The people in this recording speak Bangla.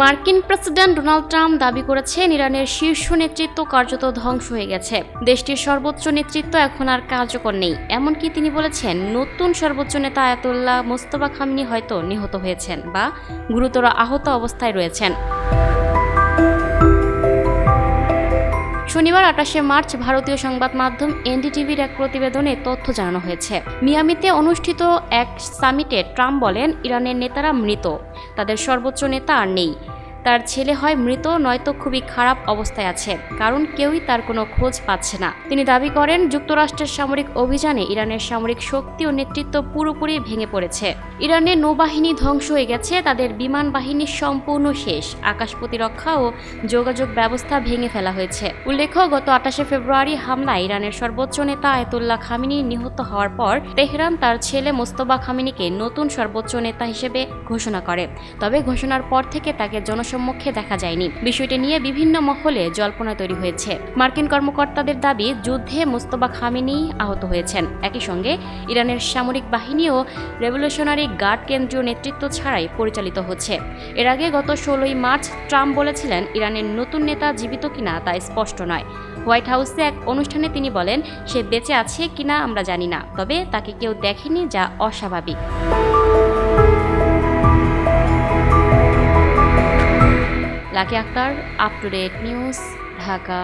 মার্কিন প্রেসিডেন্ট ডোনাল্ড ট্রাম্প দাবি করেছেন ইরানের শীর্ষ নেতৃত্ব কার্যত ধ্বংস হয়ে গেছে। দেশটির সর্বোচ্চ নেতৃত্ব এখন আর কার্যকর নেই। এমনকি তিনি বলেছেন নতুন সর্বোচ্চ নেতা আয়াতুল্লাহ মোস্তফা খামেনি হয়তো নিহত হয়েছেন বা গুরুতর আহত অবস্থায় রয়েছেন। শনিবার ২৮শে মার্চ ভারতীয় সংবাদ মাধ্যম এনডিটিভির এক প্রতিবেদনে তথ্য জানানো হয়েছে। মিয়ামিতে অনুষ্ঠিত এক সামিটে ট্রাম্প বলেন ইরানের নেতারা মৃত, তাদের সর্বোচ্চ নেতা আর নেই। তার ছেলে হয় মৃত নয়তো খুবই খারাপ অবস্থায় আছে, কারণ কেউই তার কোনো খোঁজ পাচ্ছে না। তিনি দাবি করেন যুক্তরাষ্ট্রের সামরিক অভিযানে ইরানের সামরিক শক্তি ও নেতৃত্ব পুরোপুরি ভেঙে পড়েছে। ইরানের নৌবাহিনী ধ্বংস হয়ে গেছে, তাদের বিমান বাহিনী সম্পূর্ণ শেষ, আকাশ প্রতিরক্ষা ও যোগাযোগ ব্যবস্থা ভেঙে ফেলা হয়েছে। উল্লেখ্য, গত ২৮শে ফেব্রুয়ারি হামলায় ইরানের সর্বোচ্চ নেতা আয়াতুল্লাহ খামেনি নিহত হওয়ার পর তেহরান তার ছেলে মোস্তফা খামেনিকে নতুন সর্বোচ্চ নেতা হিসেবে ঘোষণা করে। তবে ঘোষণার পর থেকে তাকে জনসম্মুখে দেখা যায়নি। বিষয়টি নিয়ে বিভিন্ন মহলে জল্পনা তৈরি হয়েছে। মার্কিন কর্মকর্তাদের দাবি যুদ্ধে মোস্তফা খামেনি আহত হয়েছেন। একই সঙ্গে ইরানের সামরিক বাহিনী ও রেভলিউশনারি গার্ড কেন্দ্রীয় নেতৃত্ব ছাড়াই পরিচালিত হচ্ছে। এর আগে গত ১৬ই মার্চ ট্রাম্প বলেছিলেন ইরানের নতুন নেতা জীবিত কিনা তা স্পষ্ট নয়। হোয়াইট হাউসে এক অনুষ্ঠানে তিনি বলেন সে বেঁচে আছে কিনা আমরা জানি না, তবে তাকে কেউ দেখেনি, যা অস্বাভাবিক। Lucky Akter, up to date news, Dhaka.